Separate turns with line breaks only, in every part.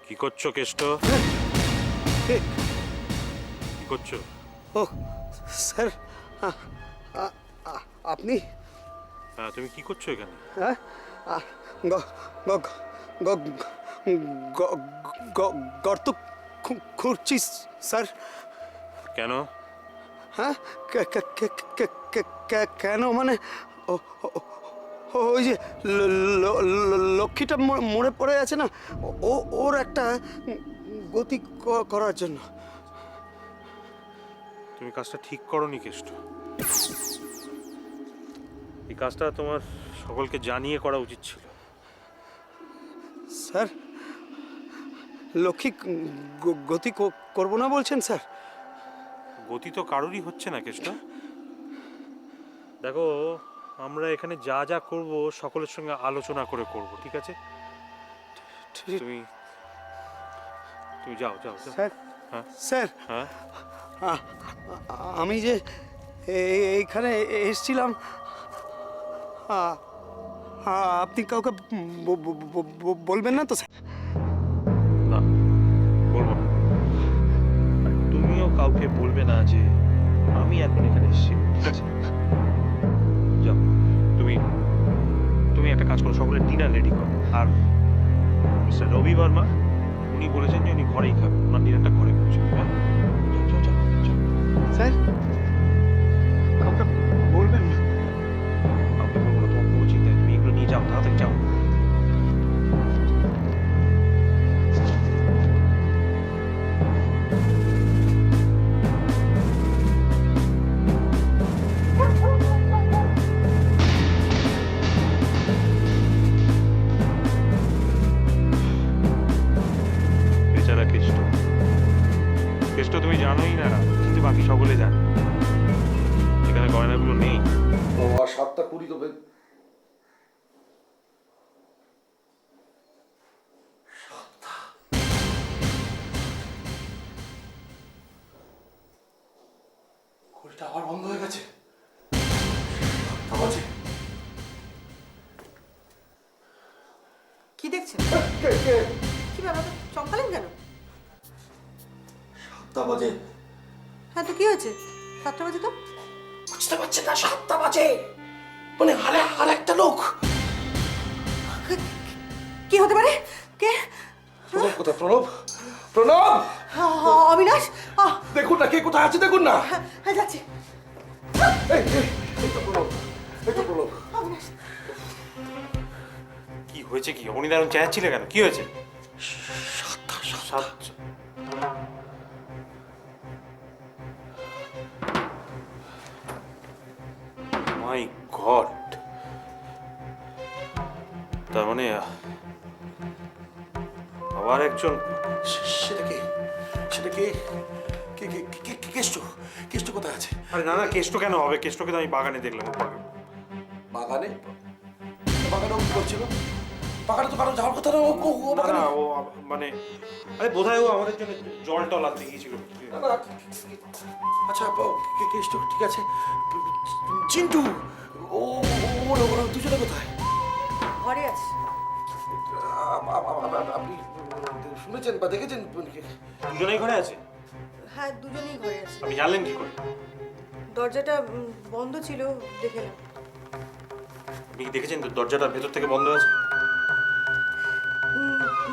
কি করছো কেষ্ট? কি করছো?
ও স্যার, আপনি?
হ্যাঁ, তুমি কি করছো এখানে?
হ্যাঁ, গ- গ- গ- গ- গর্ত খুঁড়ছি স্যার।
কেন?
হ্যাঁ, কেন মানে ও- ও- ওই যে লক্ষ্মীটা মরে পড়ে আছে না, ওর একটা গতি করার জন্য।
তুমি কাজটা ঠিক করোনি কেষ্ট। এই কাজটা তোমার সকলকে জানিয়ে করা উচিত ছিল।
স্যার, লক্ষ্মী গতি করবো না বলছেন স্যার?
গতি তো কারোরই হচ্ছে না কেষ্ট। দেখো, আমরা এখানে যা যা করব সকলের সঙ্গে আলোচনা করে করব, ঠিক আছে? তুমি তুমি যাও যাও যাও।
স্যার,
হ্যাঁ
স্যার,
হ্যাঁ,
আমি যে এইখানে এসেছিলাম, আপনি কাউকে বলবেন না তো স্যার?
না বলবো না। আর তুমিও কাউকে বলবে না যে আমি এখন এখানে এসেছি, ঠিক আছে? যাও, তুমি তুমি একটা কাজ করো, সকলের ডিনার রেডি করো। আর মিস্টার রবি বর্মা, উনি বলেছেন যে উনি ঘরেই খাবেন, ওনার ডিনারটা ঘরে পৌঁছে দেবে। হ্যাঁ? যাও যাও যাও যাও।
স্যার, কাউকে বলবেন না?
কাউকে বলবো না, তোমার কোনো চিন্তা নেই। তুমি এগুলো নিয়ে যাও, তাড়াতাড়ি যাও। বেচারা কেষ্ট, কেষ্ট তুমি জানোই না, কিন্তু বাকি সকলে জানে এখানে গয়নাগুলো নেই।
ও আর 7:20 তো ঘড়িটা আবার বন্ধ হয়ে গেছে। 7টা বাজে।
কি দেখছেন?
কে কে?
কি ব্যাপার, চমকালেন কেন?
7টা বাজে।
হ্যাঁ তো কি হয়েছে? 7টা বাজে তো।
বুঝতে পারছেন না, 7টা বাজে। মানে আর একটা লোক।
কি হতে পারে? কে?
প্রণব কোথায়? প্রণব, প্রণব,
অবিনাশ।
দেখুন না কে কোথায় আছে, দেখুন না।
হ্যাঁ যাচ্ছি।
এই এই তো প্রণব, এই তো প্রণব।
অবিনাশ,
কি হয়েছে? কি অমনি দারুণ চেঁচাচ্ছিলে কেন? কি হয়েছে? 7টা। মাই গড, তার মানে আবার একজন।
সেটা কে? সেটা কে? কে কে কে কে কেষ্ট? কেষ্ট কোথায় আছে?
আরে না না, কেষ্ট কেন হবে? কেষ্টকে তো আমি বাগানে দেখলাম।
বাগানে? বাগানে ও কি করছিল? বাগানে তো কারো যাওয়ার কথা না। ও
না
বাগানে?
না, ও মানে আরে বোধহয় ও আমাদের জন্য জল টল আনতে গিয়েছিল।
না, না, আচ্ছা কেষ্ট ঠিক আছে। চিন্টু, ও ওরা দুজনে কোথায়?
ঘরে আছি।
আপনি শুনেছেন বা দেখেছেন?
দুজনেই ঘরে আছে?
হ্যাঁ দুজনেই ঘরে আছি।
আপনি জানলেন কি করে?
দরজাটা বন্ধ ছিল, দেখলাম।
আপনি কি দেখেছেন তো দরজাটা ভেতর থেকে বন্ধ আছে?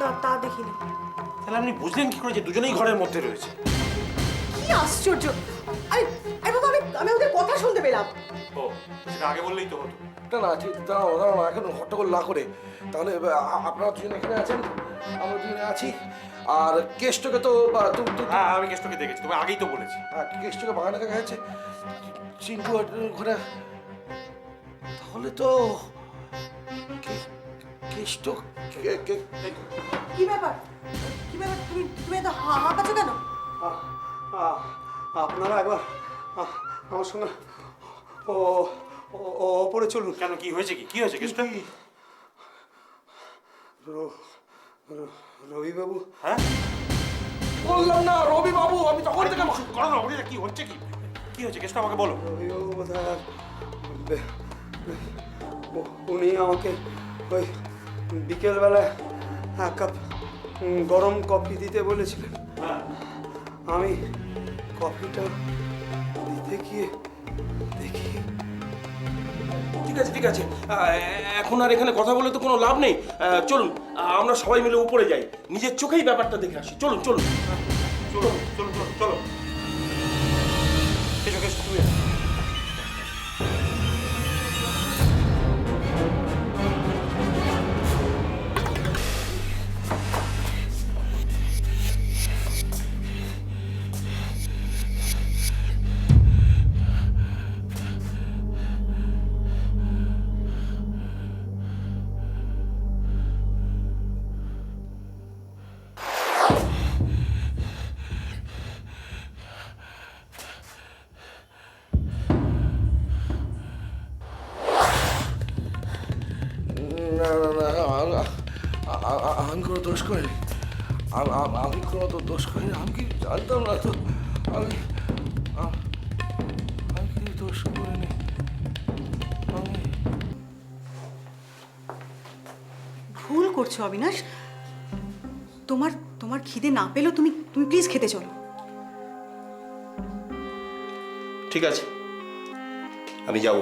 না তা দেখিনি।
তাহলে আপনি বুঝলেন কি করে যে দুজনেই ঘরের মধ্যে রয়েছে?
কি আশ্চর্য! আরে আরে বাবা, আমি ওদের কথা শুনতে পেলাম।
ও, সেটা আগে বললেই তো হতো।
না না ঠিক, দাঁড়াও দাঁড়াও, এখন হট্টগোল না করে। তাহলে আপনারা দুজন এখানে আছেন, আমরা দুজনে আছি। আর কেষ্টকে তো
হ্যাঁ, আমি কেষ্টকে দেখেছি, তুমি আগেই তো বলেছি।
কেষ্টকে বাগানে দেখা গেছে। চিন্টু ঘরে। তাহলে তো কেষ্ট
কি ব্যাপার? কি ব্যাপার, তুমি এত হাঁপাচ্ছ কেন?
আপনারা একবার আমার সঙ্গে ও ওপরে চলুন।
কেন, কি হয়েছে? কি হয়েছে কেষ্ট?
রবিবাবু।
হ্যাঁ,
বললাম না রবি বাবু, আমি তখন থেকে
করো না, ওটা কি হচ্ছে? কি হয়েছে কেষ্ট, আমাকে বলো।
রবিবাবু বোধহয় উনি আমাকে ওই বিকেলবেলা 1 কাপ গরম কফি দিতে বলেছিলেন। আমি কফিটা দিতে গিয়ে দেখি
ঠিক আছে ঠিক আছে, এখন আর এখানে কথা বলে তো কোনো লাভ নেই। চলুন আমরা সবাই মিলে উপরে যাই, নিজের চোখেই ব্যাপারটা দেখে আসি। চলুন চলুন চলো চলো চলো চলো। এসো এসো তুমি। না না না, আমি কোনো দোষ করিনি। আমি কোনো তো দোষ করিনি। আমি কি জানতাম না তো। আমি আমি কি দোষ করিনি। আমি
ভুল করছো অবিনাশ। তোমার তোমার খিদে না পেলেও তুমি তুমি প্লিজ খেতে চলো।
ঠিক আছে, আমি যাব,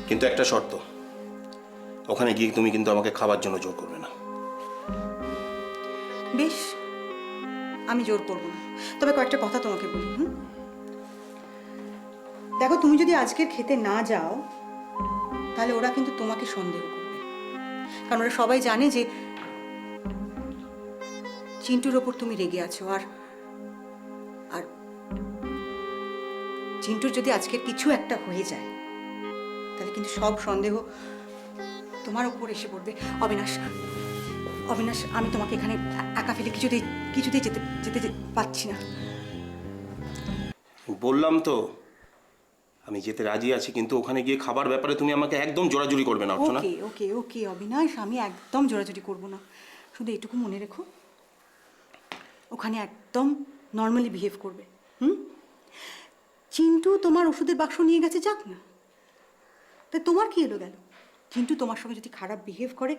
কিন্তু একটা শর্ত, ওখানে গিয়ে তুমি কিন্তু আমাকে খাবার জন্য জোর করবে না।
বেশ, আমি জোর করবো না, তবে কয়েকটা কথা তোমাকে বলি। দেখো, তুমি যদি আজকের খেতে না যাও তাহলে ওরা কিন্তু তোমাকে সন্দেহ করবে, কারণ ওরা সবাই জানে যে চিন্টুর ওপর তুমি রেগে আছো। আর আর চিন্টুর যদি আজকের কিছু একটা হয়ে যায় তাহলে কিন্তু সব সন্দেহ তোমার ওপর এসে পড়বে। অবিনাশ, অবিনাশ, আমি তোমাকে এখানে একা ফেলে কিছুতেই কিছুতেই যেতে যেতে পারছি না।
বললাম তো আমি যেতে রাজি আছি, কিন্তু ওখানে গিয়ে খাবার ব্যাপারে তুমি আমাকে একদম জোরাজুরি করবে না, অর্চনা।
ওকে ওকে ওকে অবিনাশ, আমি একদম জোরাজুরি করবো না, শুধু এটুকু মনে রেখো, ওখানে একদম নর্মালি বিহেভ করবে। চিন্টু তোমার ওষুধের বাক্স নিয়ে গেছে, যাক না, তাই তোমার কি এলো গেল? চিন্টু তোমার সঙ্গে যদি খারাপ বিহেভ করে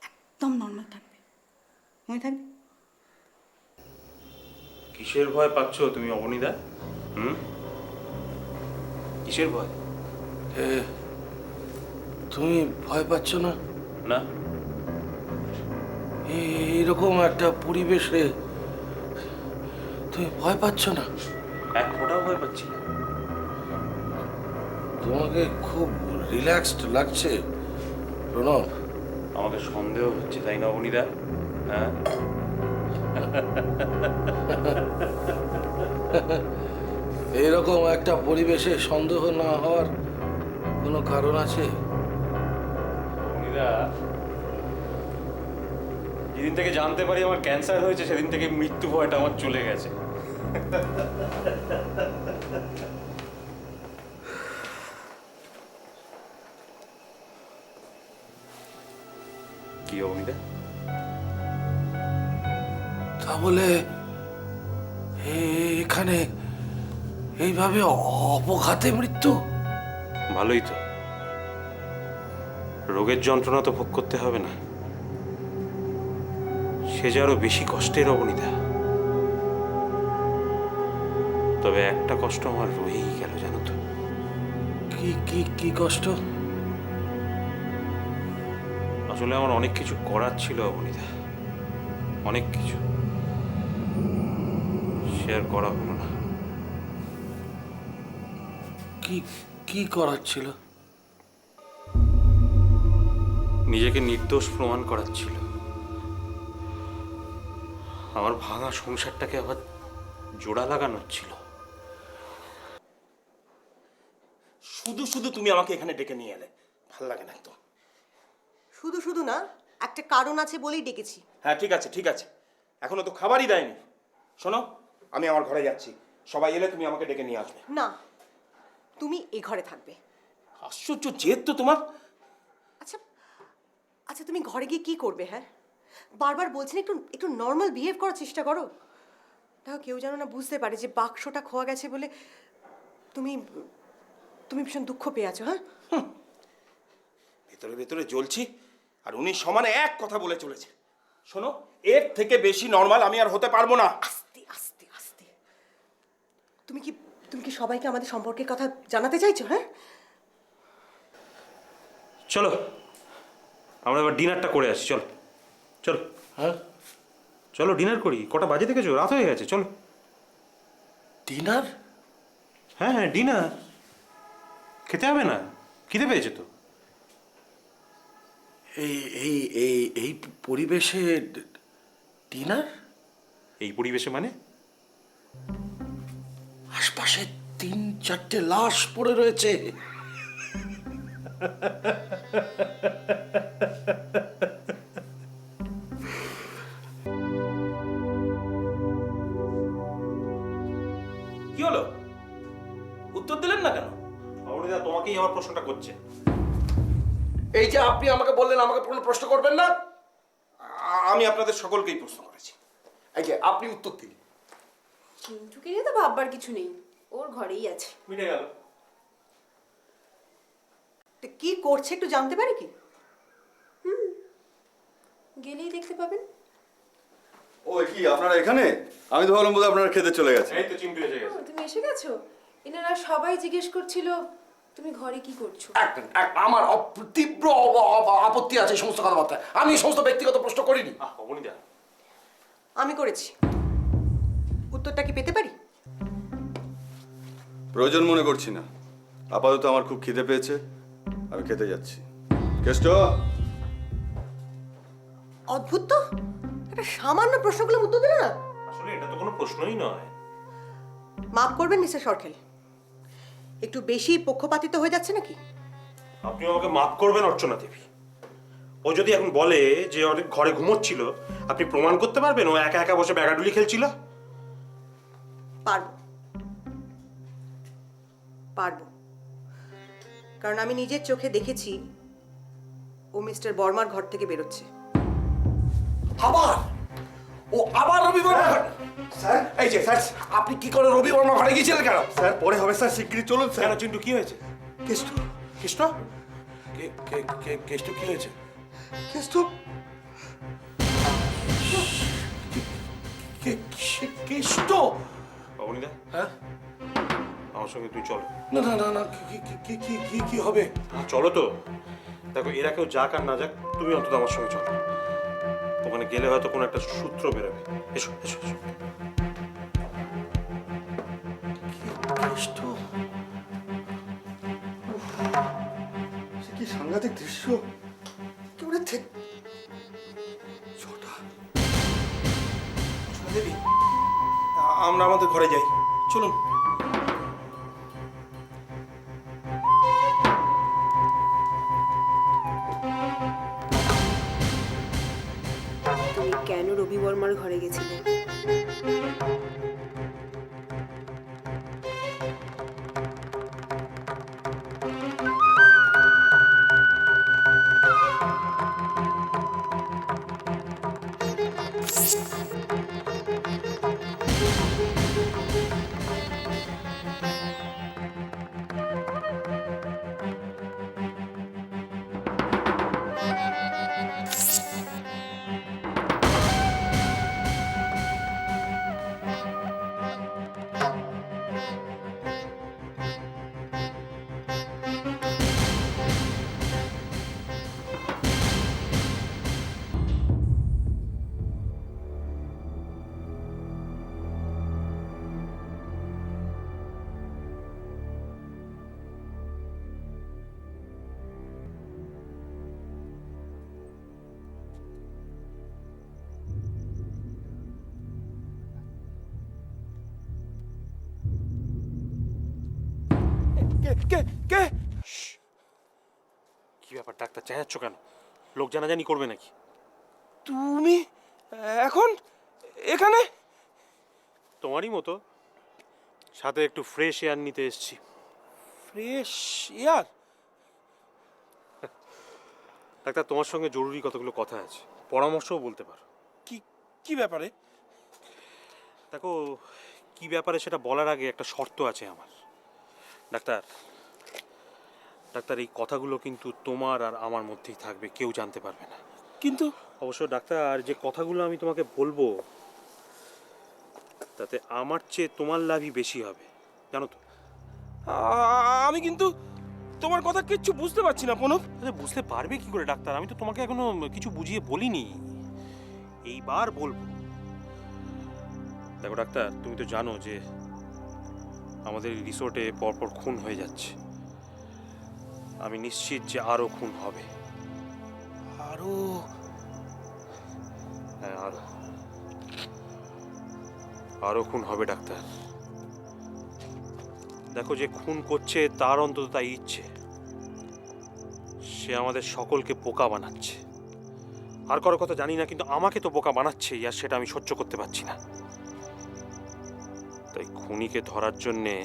একদম নর্মাল থাকবে, মনে থাকবে।
কিসের ভয় পাচ্ছ তুমি অবনীদা? কিসের ভয়?
তুমি ভয় পাচ্ছ না?
না।
এইরকম একটা পরিবেশে তুমি ভয় পাচ্ছ না?
এক ফোঁটাও ভয় পাচ্ছি না।
তোমাকে খুব রিল্যাক্সড লাগছে প্রণব।
আমাকে সন্দেহ হচ্ছে, তাই না অবনীদা? হ্যাঁ,
এইরকম একটা পরিবেশে সন্দেহ না হওয়ার কোনো কারণ আছে?
অবনীদা, যেদিন থেকে জানতে পারি আমার ক্যান্সার হয়েছে সেদিন থেকে মৃত্যু ভয়টা আমার চলে গেছে। কি অবনীদা?
তা বলে এখানে এইভাবে অপঘাতে মৃত্যু?
ভালোই তো, রোগের যন্ত্রণা তো ভোগ করতে হবে না, সে যে আরো বেশি কষ্টের অবনীদা। তবে একটা কষ্ট আমার রয়েই গেল, জানো তো।
কি কি কি কষ্ট?
আসলে আমার অনেক কিছু করার ছিল অবনীদা, অনেক কিছু, সে আর করা হলো না।
কি কি করার ছিল?
নিজেকে নির্দোষ প্রমাণ করার ছিল, আমার ভাঙা সংসারটাকে আবার জোড়া লাগানোর ছিল।
শুধু শুধু তুমি আমাকে এখানে ডেকে নিয়ে এলে, ভাল লাগে না তো।
শুধু শুধু না, একটা কারণ আছে বলেই ডেকেছি।
হ্যাঁ ঠিক আছে ঠিক আছে, এখনো তো খাবারই দেয়নি। শোনো, আমি আমার ঘরে যাচ্ছি, সবাই এলে তুমি আমাকে ডেকে নিয়ে আসবে।
না, তুমি এ ঘরে থাকবে।
আশ্চর্য জেদ তো তোমার।
আচ্ছা আচ্ছা, তুমি ঘরে গিয়ে কি করবে? হ্যাঁ, বারবার বলছেন একটু একটু নর্মাল বিহেভ করার চেষ্টা করো। দেখো, কেউ যেন না বুঝতে পারে যে বাক্সটা খোয়া গেছে বলে তুমি তুমি ভীষণ দুঃখ পেয়ে আছো। হ্যাঁ,
ভেতরে ভেতরে জ্বলছি, আর উনি সমানে এক কথা বলে চলেছে। শোনো, এর থেকে বেশি নর্মাল আমি আর হতে পারবো না।
আস্তে আস্তে আস্তে। তুমি কি সবাইকে আমাদের সম্পর্কের কথা জানাতে চাইছো? হ্যাঁ,
চলো আমরা এবার ডিনারটা করে আসি। চলো চলো
হ্যাঁ,
চলো ডিনার করি। কটা বাজে দেখেছো? রাত হয়ে গেছে। চলো।
ডিনার?
হ্যাঁ হ্যাঁ ডিনার খেতে হবে না? খিদে পেয়েছে তো।
এই এই এই এই পরিবেশে ডিনার?
এই পরিবেশে মানে?
আশপাশে 3-4টে লাশ পড়ে রয়েছে। কি হলো? উত্তর দিলেন না কেন?
অমৃতা তোমাকেই আমার প্রশ্নটা করছে।
এই যে আপনি আমাকে বললেন আমাকে কোনো প্রশ্ন করবেন না, আমি আপনাদের সকলকেই প্রশ্ন করেছি। এই যে আপনি উত্তর দিন।
চিন্টুকে নিয়ে তো ভাববার কিছু নেই, ওর ঘরেই আছে।
মিটে গেল।
তো কি করছে একটু জানতে পারি কি?
গেলেই দেখতে পাবেন।
ও কি আপনারা এখানে? আমি তো ভাবলাম বোধহয় আপনারা খেতে চলে গেছে।
এই তো চিন্টু এসে গেছে।
তুমি এসে গেছো? এনারা সবাই জিজ্ঞেস করছিল তুমি ঘরে কি করছো।
আমার তীব্র আপত্তি আছে এই সমস্ত কথাবার্তা। আমি এই সমস্ত ব্যক্তিগত প্রশ্ন করিনি।
অমৃতা
আমি করেছি। উত্তরটা কি পেতে পারি?
প্রয়োজন মনে করছি না। আপাতত আমার খুব খিদে পেয়েছে, আমি খেতে যাচ্ছি। কেষ্ট,
অদ্ভুত তো, একটা সামান্য প্রশ্নগুলো উত্তর দিল না।
আসলে এটা তো কোনো প্রশ্নই নয়।
মাফ করবেন মিস্টার সরকেল, একটু বেশি পক্ষপাতিত হয়ে যাচ্ছে নাকি?
আপনি আমাকে মাফ করবেন অর্চনা দেবী। ও যদি এখন বলে যে ওর ঘরে ঘুমোচ্ছিল, আপনি প্রমাণ করতে পারবেন ও একা একা বসে ব্যাগাডুলি খেলছিল?
পারবো পারবো, কারণ আমি নিজের চোখে দেখেছি ও মিস্টার বর্মার ঘর থেকে বেরোচ্ছে।
আবার ও আবার রবি বর্মা?
স্যার
এই যে স্যার, আপনি কি করে রবি বর্মা ঘরে গিয়েছিলেন কেন?
স্যার পরে হবে স্যার, শিগগিরই চলুন স্যার।
কেন চিন্টু কি হয়েছে?
কেষ্ট,
কৃষ্ণ
কেষ্ট কি হয়েছে?
কেষ্ট,
কেষ্ট?
অবনীদা
হ্যাঁ?
আমার সঙ্গে তুই চল।
না না না না, কি হবে?
চলো তো। দেখো এরা কেউ যাক আর না যাক, তুমি অন্তত আমার সঙ্গে চলো। ওখানে গেলে হয়তো কোনো একটা সূত্র বেরোবে। এসো এসো এসো।
কেষ্ট?
সে কি সাংঘাতিক দৃশ্য।
কেমন ঠিক
ছোটা।
দেবী, আমরা আমাদের ঘরে যাই, চলুন।
তুমি কেন রবি বর্মার ঘরে গেছিলে?
কে কে কে?
কি ব্যাপার ডাক্তার, চেঁচাচ্ছ কেন? লোক জানাজানি করবে নাকি?
তুমি এখন এখানে?
তোমারই মতো, সাথে একটু ফ্রেশ এয়ার নিতে এসেছি।
Fresh air?
ডাক্তার তোমার সঙ্গে জরুরি কতগুলো কথা আছে, পরামর্শও বলতে পারো।
কি কি ব্যাপারে?
দেখো কি ব্যাপারে সেটা বলার আগে একটা শর্ত আছে আমার। ডাক্তার ডাক্তার এই কথাগুলো কিন্তু তোমার আর আমার মধ্যেই থাকবে, কেউ জানতে পারবে না।
কিন্তু
অবশ্য ডাক্তার, যে কথাগুলো আমি তোমাকে বলবো তাতে আমার চেয়ে তোমার লাভই বেশি হবে, জানো তো?
আমি কিন্তু তোমার কথা কিচ্ছু বুঝতে পারছি না প্রণব।
আরে বুঝতে পারবে কি করে ডাক্তার? আমি তো তোমাকে এখনো কিছু বুঝিয়ে বলিনি, এইবার বলবো। দেখো ডাক্তার, তুমি তো জানো যে আমাদের রিসোর্টে পরপর খুন হয়ে যাচ্ছে। আমি নিশ্চিত যে আরো খুন হবে।
আরো
হ্যাঁ, আরো খুন হবে ডাক্তার। দেখো, যে খুন করছে তার অন্তত তাই ইচ্ছে, সে আমাদের সকলকে বোকা বানাচ্ছে। আর কারো কথা জানি না, কিন্তু আমাকে তো বোকা বানাচ্ছেই, আর সেটা আমি সহ্য করতে পারছি না। তাই খুনিকে ধরার জন্যে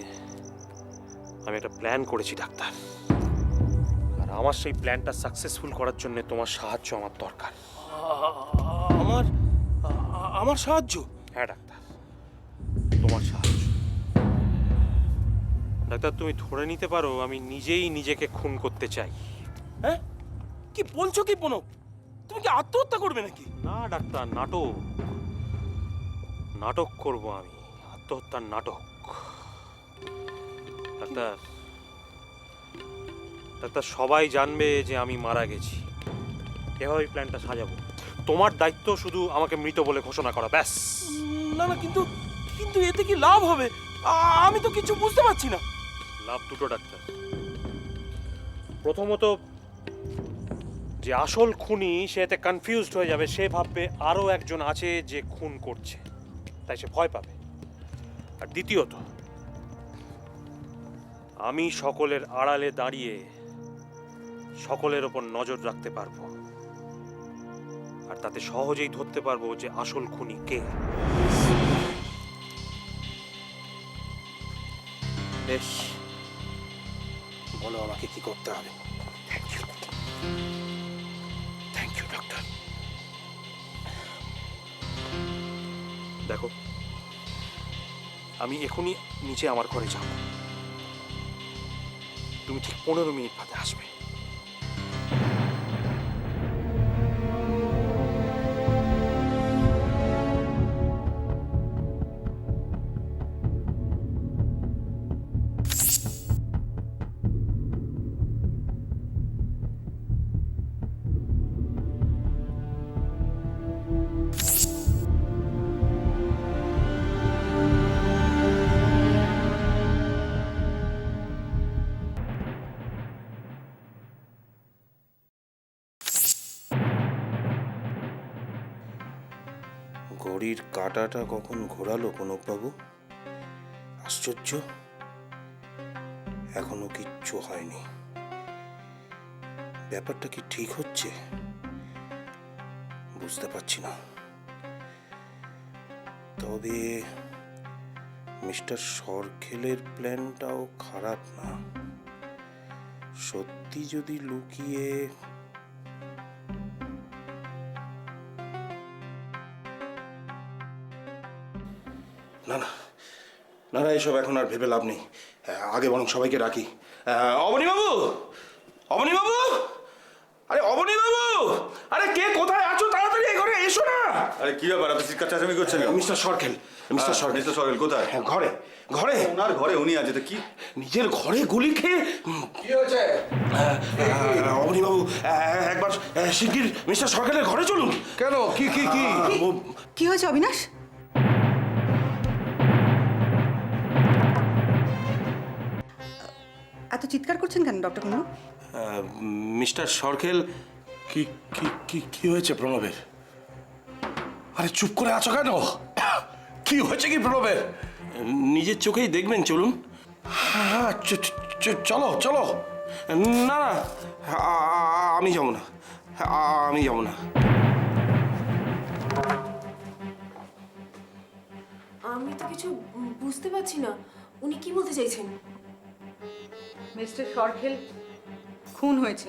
আমি একটা প্ল্যান করেছি ডাক্তার, আর আমার সেই প্ল্যানটা সাকসেসফুল করার জন্য তোমার সাহায্য আমার দরকার।
আমার আমার সাহায্য?
হ্যাঁ ডাক্তার, তোমার সাহায্য। ডাক্তার, তুমি ধরে নিতে পারো আমি নিজেই নিজেকে খুন করতে চাই।
হ্যাঁ, কি বলছো কি প্রণব? তুমি কি আত্মহত্যা করবে নাকি?
না ডাক্তার, নাটক করব আমি, আত্মহত্যার নাটক। ডাক্তার, সবাই জানবে যে আমি মারা গেছি। এভাবেই প্ল্যানটা সাজাবো। তোমার দায়িত্ব শুধু আমাকে মৃত বলে ঘোষণা করা, ব্যাস।
না না, কিন্তু কিন্তু এতে কি লাভ হবে? আমি তো কিছু বুঝতে পারছি না।
লাভ দুটো ডাক্তার। প্রথমত, যে আসল খুনি সে এতে কনফিউজড হয়ে যাবে, সে ভাববে আরো একজন আছে যে খুন করছে, তাই সে ভয় পাবে। আর দ্বিতীয়ত, আমি সকলের আড়ালে দাঁড়িয়ে সকলের ওপর নজর রাখতে পারবো, আর তাতে সহজেই ধরতে পারবো যে আসল খুনি কে।
বেশ, বলো আমাকে কি করতে হবে।
Thank you doctor. দেখো, আমি এখনই নিচে আমার ঘরে যাব। তুমি ঠিক 15 মিনিট বাদে আসবে।
ঘড়ির কাঁটাটা কখন ঘোরালো কনকবাবু? আশ্চর্য, এখনো কিচ্ছু হয়নি। ব্যাপারটা কি ঠিক হচ্ছে বুঝতে পারছি না। তবে মিস্টার সরখেলের প্ল্যানটাও খারাপ না। সত্যি যদি লুকিয়ে না না না না, এসব এখন আর ভেবে লাভ নেই। আগে বরং সবাইকে রাখি। অবনী বাবু, অবনী বাবু, আরে অবনী বাবু, আরে কে কোথায় আছো? তাড়াতাড়ি এই ঘরে এসো না।
আরে কি ব্যাপার, আপনি চিৎকার চেঁচামেচি করছেন?
Mister Sarkhel, mister Sarkhel.
Mister Sarkar কোথায়?
হ্যাঁ, ঘরে ঘরে।
ওনার ঘরে উনি আছে তো কি?
নিজের ঘরে গুলি খেয়ে।
কি হয়েছে?
অবনী বাবু, একবার শিগগির মিস্টার সরখেলের ঘরে চলুন।
কেন? কি কি কি?
কি হয়েছে অবিনাশ? এত চিৎকার করছেন কেন ডক্টর কুন্ডু?
মিস্টার সরখেল।
কি কি কি কি হয়েছে প্রণবের? আরে চুপ করে আছো কেন? কি হয়েছে কি প্রণবের?
নিজের চোখেই দেখবেন, চলুন।
হ্যাঁ, চলো চলো।
না না, আমি যাব না, আমি যাব না।
আমি তো কিছু বুঝতে পারছি না, উনি কি বলতে চাইছেন?
মিস্টার সরখেল খুন হয়েছে।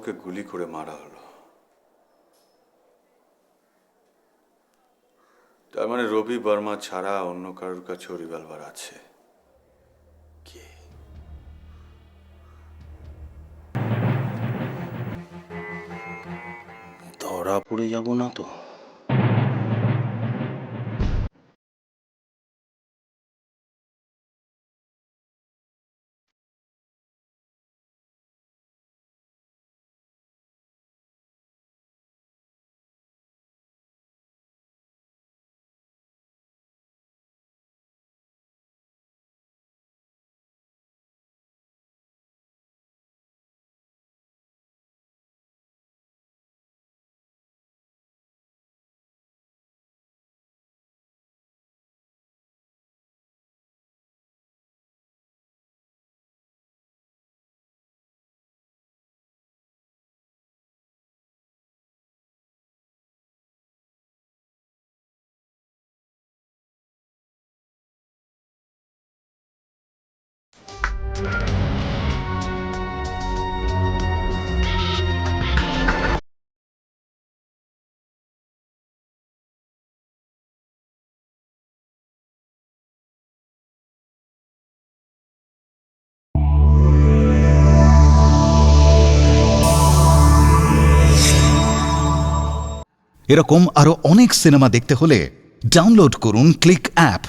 ওকে গুলি করে মারা হলো। তার মানে রবি বর্মা ছাড়া অন্য কারোর কাছে রিভলভার আছে। কে?
ধরা পড়ে যাব না তো?
এরকম আরো অনেক সিনেমা দেখতে হলে ডাউনলোড করুন ক্লিক অ্যাপ।